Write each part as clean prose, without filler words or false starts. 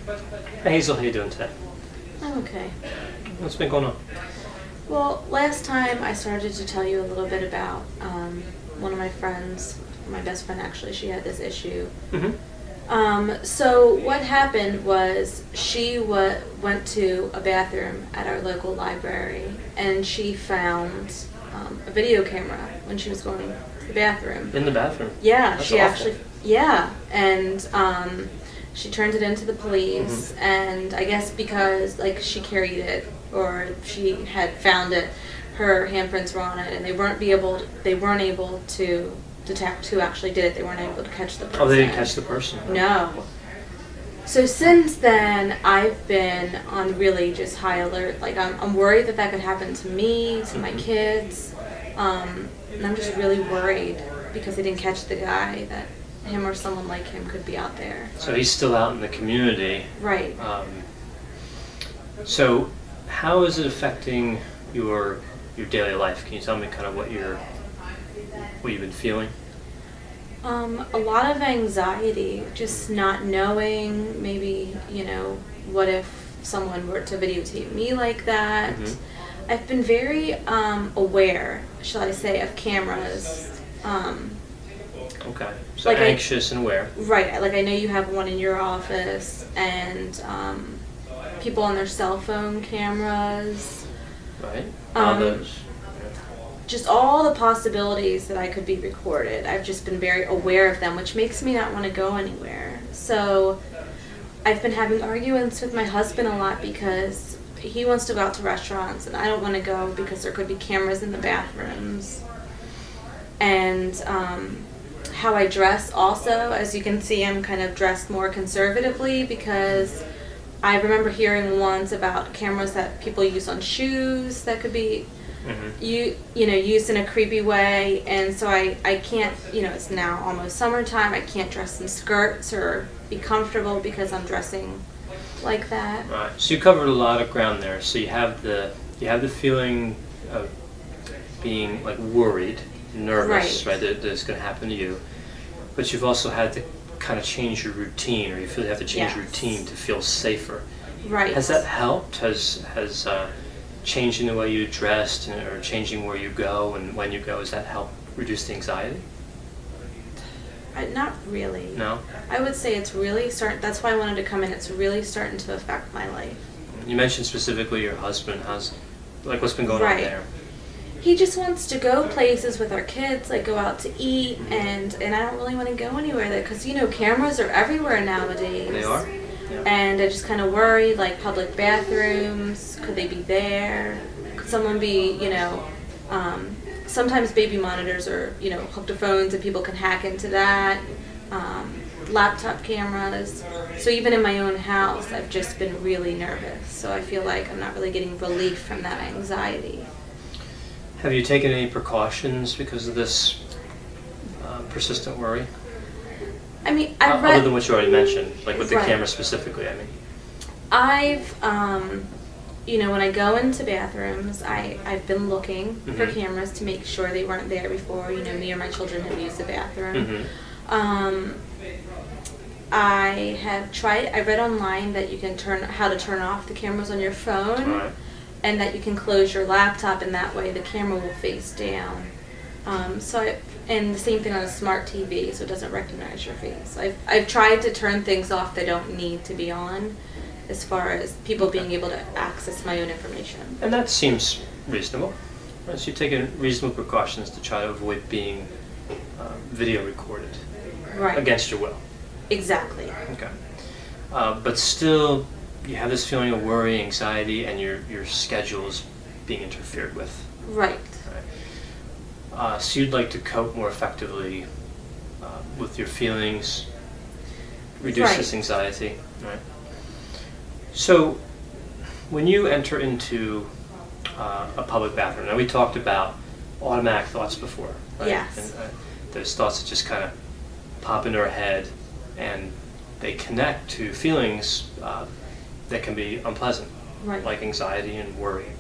Hey Hazel, how you doing today? I'm okay. What's been going on? Well, last time I started to tell you a little bit about one of my friends, my best friend actually, she had this issue. So what happened was she went to a bathroom at our local library and she found a video camera when she was going to the bathroom. In the bathroom? Yeah, That's she awful. actually, yeah, and she turned it into the police, and I guess because like she carried it or she had found it, her handprints were on it, and they weren't able to detect who actually did it. They weren't able to catch the person. Oh, they didn't catch the person? No. So since then, I've been on really just high alert. Like I'm worried that could happen to me, to my kids, and I'm just really worried because they didn't catch the guy, that him or someone like him could be out there. So he's still out in the community. Right. So how is it affecting your daily life? Can you tell me kind of what you've been feeling? A lot of anxiety, just not knowing, maybe, what if someone were to videotape me like that. I've been very aware, shall I say, of cameras. Okay. So Like anxious and aware. Right, like I know you have one in your office, and people on their cell phone cameras. Right. How those? Just all the possibilities that I could be recorded. I've just been very aware of them, which makes me not want to go anywhere. So I've been having arguments with my husband a lot because he wants to go out to restaurants and I don't want to go because there could be cameras in the bathrooms. And how I dress also, as you can see, I'm kind of dressed more conservatively because I remember hearing once about cameras that people use on shoes that could be used in a creepy way, and so I can't, it's now almost summertime, I can't dress in skirts or be comfortable because I'm dressing like that. Right. So you covered a lot of ground there. So you have the feeling of being like worried, nervous, right? That it's going to happen to you, but you've also had to kind of change your routine, or you feel you have to change your routine to feel safer. Right. Has that helped? Has changing the way you dressed or changing where you go and when you go, has that helped reduce the anxiety? Not really. No? I would say it's really that's why I wanted to come in. It's really starting to affect my life. You mentioned specifically your husband. What's been going on there? He just wants to go places with our kids, like go out to eat, and I don't really want to go anywhere there because, cameras are everywhere nowadays. They are? Yeah. And I just kind of worry, like public bathrooms, could they be there? Could someone be, sometimes baby monitors are, hooked to phones and people can hack into that. Laptop cameras. So even in my own house, I've just been really nervous. So I feel like I'm not really getting relief from that anxiety. Have you taken any precautions because of this persistent worry? I mean, other than what you already mentioned, like with the Right. camera specifically, I mean. I've, when I go into bathrooms, I've been looking for cameras to make sure they weren't there before, me or my children have used the bathroom. I read online that you can how to turn off the cameras on your phone. Right. And that you can close your laptop, and that way the camera will face down. And the same thing on a smart TV, so it doesn't recognize your face. I've tried to turn things off that don't need to be on, as far as people being able to access my own information. And that seems reasonable. Right? So you've taken reasonable precautions to try to avoid being video recorded. Right. Against your will. Exactly. Okay. But still, you have this feeling of worry, anxiety, and your schedule is being interfered with. Right. So you'd like to cope more effectively with your feelings, reduce this anxiety. Right. So when you enter into a public bathroom, now we talked about automatic thoughts before, right? Yes. And those thoughts that just kind of pop into our head, and they connect to feelings that can be unpleasant, Right. like anxiety and worry.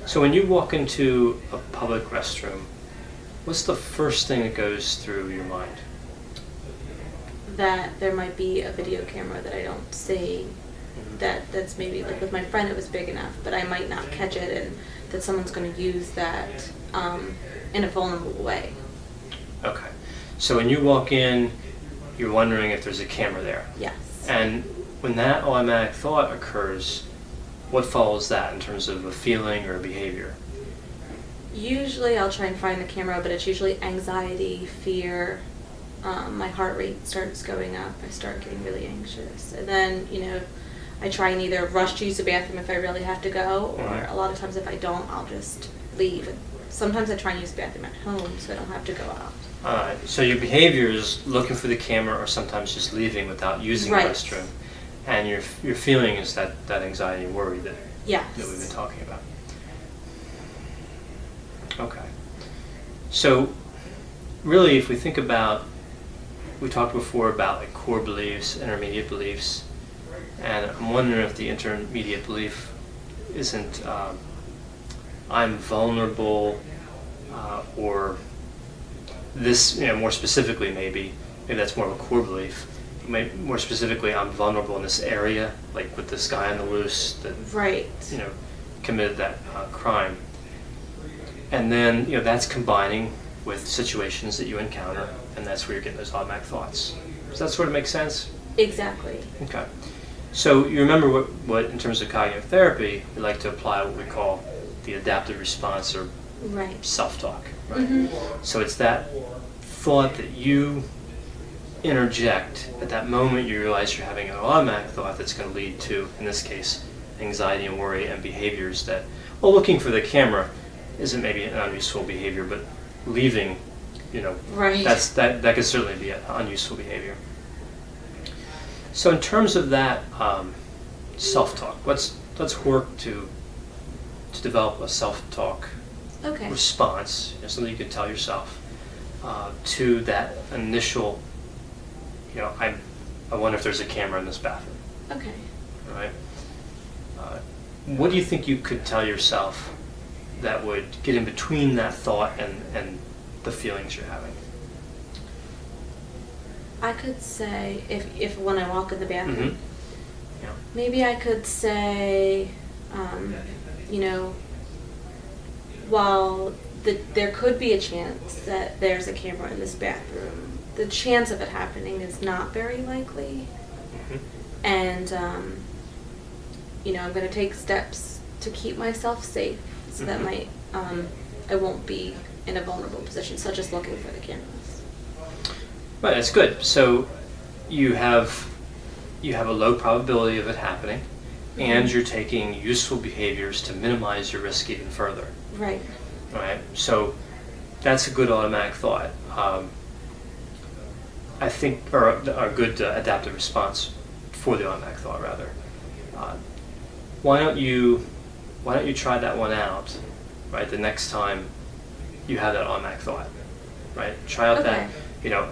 So when you walk into a public restroom, what's the first thing that goes through your mind? that there might be a video camera that I don't see. That's maybe, like with my friend, it was big enough, but I might not catch it, and that someone's going to use that in a vulnerable way. Okay. So when you walk in, you're wondering if there's a camera there. Yes. And when that automatic thought occurs, what follows that in terms of a feeling or a behavior? Usually I'll try and find the camera, but it's usually anxiety, fear. My heart rate starts going up. I start getting really anxious. And then, I try and either rush to use the bathroom if I really have to go, or a lot of times if I don't, I'll just leave. And sometimes I try and use the bathroom at home so I don't have to go out. Alright, so your behavior is looking for the camera or sometimes just leaving without using the restroom. And your feeling is that anxiety and worry that we've been talking about. Okay. So really, if we think about, we talked before about like core beliefs, intermediate beliefs, and I'm wondering if the intermediate belief isn't I'm vulnerable, or this, more specifically maybe that's more of a core belief. More specifically, I'm vulnerable in this area, like with this guy on the loose that committed that crime. And then, that's combining with situations that you encounter, and that's where you're getting those automatic thoughts. Does that sort of make sense? Exactly. Okay. So you remember what in terms of cognitive therapy, we like to apply what we call the adaptive response or self-talk. Right? Mm-hmm. So it's that thought that you interject at that moment you realize you're having an automatic thought that's going to lead to, in this case, anxiety and worry and behaviors that, looking for the camera isn't maybe an unuseful behavior, but leaving, that could certainly be an unuseful behavior. So in terms of that self-talk, let's work to develop a self-talk response, something you can tell yourself to that initial, I wonder if there's a camera in this bathroom. Okay. All right. What do you think you could tell yourself that would get in between that thought and the feelings you're having? I could say, if when I walk in the bathroom, Yeah. maybe I could say, while there could be a chance that there's a camera in this bathroom, the chance of it happening is not very likely. Mm-hmm. And, I'm going to take steps to keep myself safe so that I won't be in a vulnerable position, such as looking for the cameras. Right, that's good. So you have a low probability of it happening, and you're taking useful behaviors to minimize your risk even further. Right. All right. So that's a good automatic thought. I think, or a good adaptive response for the automatic thought, rather. Why don't you try that one out, right? The next time you have that automatic thought, right? Try out that.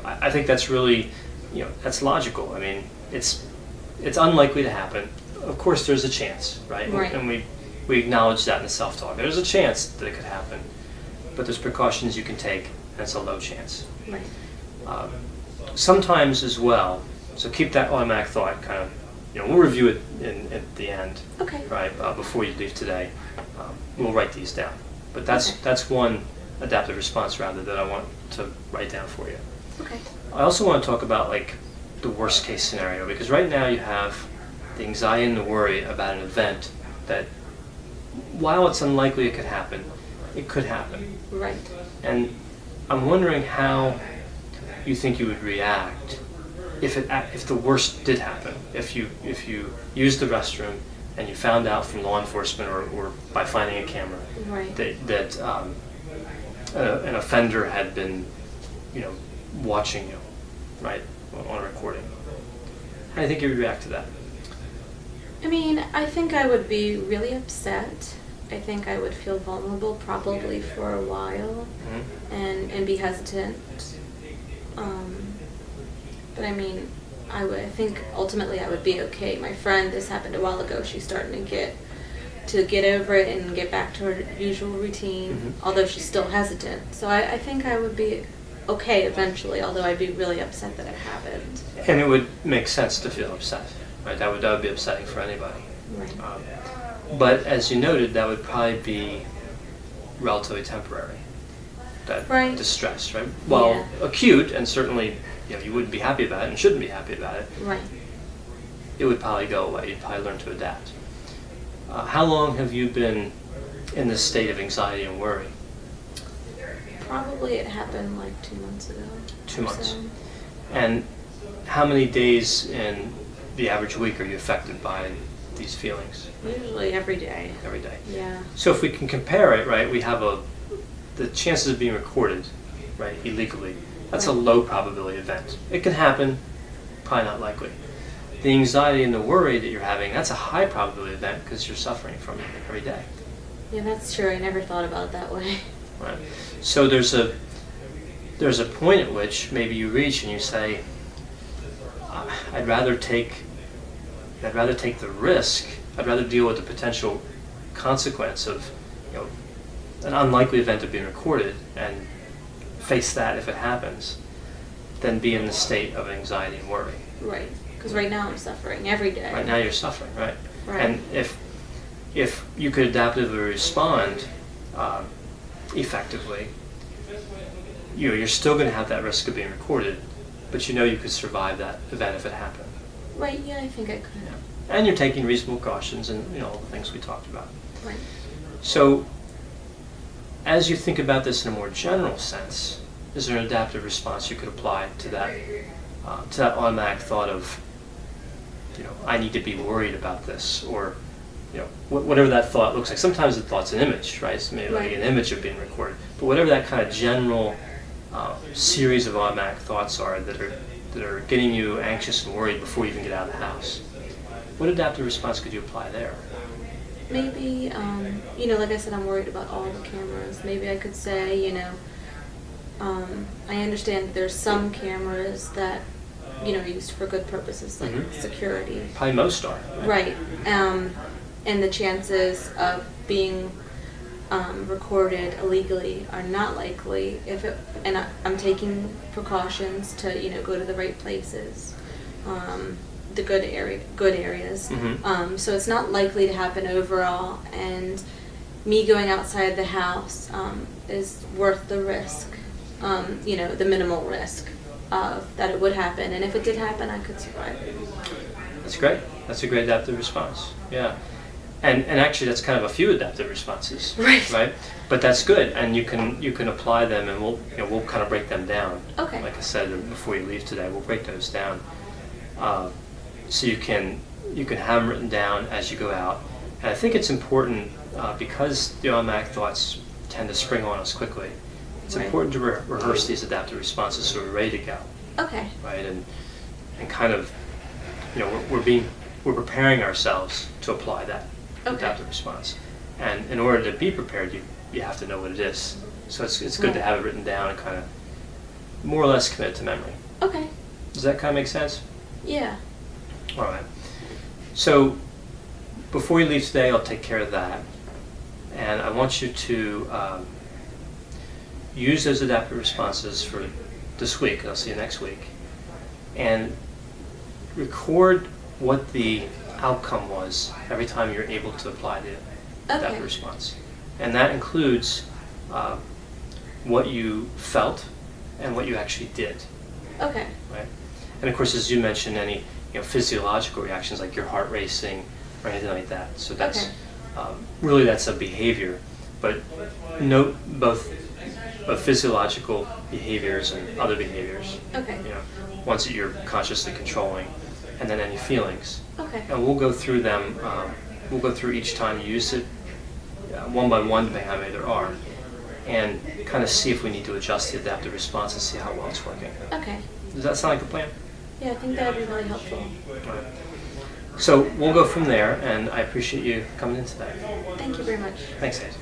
I think that's really, that's logical. I mean, it's unlikely to happen. Of course, there's a chance, right? Right. And we acknowledge that in the self-talk. There's a chance that it could happen, but there's precautions you can take, and it's a low chance. Right. Sometimes as well, so keep that automatic thought kind of, we'll review it at the end, Okay. right, before you leave today. We'll write these down. But that's one adaptive response, rather, that I want to write down for you. Okay. I also want to talk about, like, the worst case scenario, because right now you have the anxiety and the worry about an event that, while it's unlikely it could happen, it could happen. Right. And I'm wondering how you think you would react if the worst did happen. If you used the restroom and you found out from law enforcement or by finding a camera that an offender had been, watching you, right, on a recording. How do you think you would react to that? I mean, I think I would be really upset. I think I would feel vulnerable probably for a while and be hesitant. But I mean, I think ultimately I would be okay. My friend, this happened a while ago, she's starting to get over it and get back to her usual routine, although she's still hesitant. So I think I would be okay eventually, although I'd be really upset that it happened. And it would make sense to feel upset, right? That would be upsetting for anybody. Right. But as you noted, that would probably be relatively temporary. That Right. distress, right? While Yeah. acute, and certainly you wouldn't be happy about it and shouldn't be happy about it, Right. it would probably go away. You'd probably learn to adapt. How long have you been in this state of anxiety and worry? Probably it happened like 2 months ago. 2 or months. so. And how many days in the average week are you affected by these feelings? Usually every day. Every day. Yeah. So if we can compare it, right, we have the chances of being recorded, right, illegally. That's a Right. low probability event. It can happen, probably not likely. The anxiety and the worry that you're having, that's a high probability event because you're suffering from it every day. Yeah, that's true. I never thought about it that way. Right. So there's a point at which maybe you reach and you say, I'd rather take the risk. I'd rather deal with the potential consequence of an unlikely event of being recorded and face that if it happens, than be in the state of anxiety and worry. Right. Because right now I'm suffering every day. Right now you're suffering, right? Right. And if you could adaptively respond effectively, you're still going to have that risk of being recorded, but you could survive that event if it happened. Right. Yeah, I think I could. Yeah. And you're taking reasonable cautions and all the things we talked about. Right. So, as you think about this in a more general sense, is there an adaptive response you could apply to that automatic thought of, I need to be worried about this, or whatever that thought looks like. Sometimes the thought's an image, right? It's maybe like Right. an image of being recorded. But whatever that kind of general series of automatic thoughts are that are getting you anxious and worried before you even get out of the house, what adaptive response could you apply there? Maybe, like I said, I'm worried about all the cameras. Maybe I could say, I understand that there's some cameras that, are used for good purposes, like security. Probably most are. Right. And the chances of being recorded illegally are not likely I'm taking precautions to, go to the right places. The good areas. Mm-hmm. So it's not likely to happen overall, and me going outside the house is worth the risk, the minimal risk that it would happen, and if it did happen, I could survive it. That's great. That's a great adaptive response. Yeah. And actually that's kind of a few adaptive responses. Right. But that's good, and you can apply them, and we'll kind of break them down. Okay. Like I said before you leave today, we'll break those down. So you can have them written down as you go out. And I think it's important because the automatic thoughts tend to spring on us quickly. It's Right. important to rehearse these adaptive responses so we're ready to go. Okay. Right, and kind of, we're preparing ourselves to apply that Okay. adaptive response. And in order to be prepared, you have to know what it is. So it's good to Right. have it written down and kind of more or less commit to memory. Okay. Does that kind of make sense? Yeah. All right. So before you leave today, I'll take care of that. And I want you to use those adaptive responses for this week. I'll see you next week. And record what the outcome was every time you're able to apply the adaptive Okay. response. And that includes what you felt and what you actually did. Okay. Right? And of course, as you mentioned, any physiological reactions like your heart racing or anything like that. So that's Okay. really that's a behavior. But note both physiological behaviors and other behaviors. Okay. Ones that you're consciously controlling, and then any feelings. Okay. And we'll go through them. We'll go through each time you use it, one by one, depending how many there are, and kind of see if we need to adjust the adaptive response and see how well it's working. Okay. Does that sound like a plan? Yeah, I think that would be really helpful. All right. So we'll go from there, and I appreciate you coming in today. Thank you very much. Thanks, Hazel.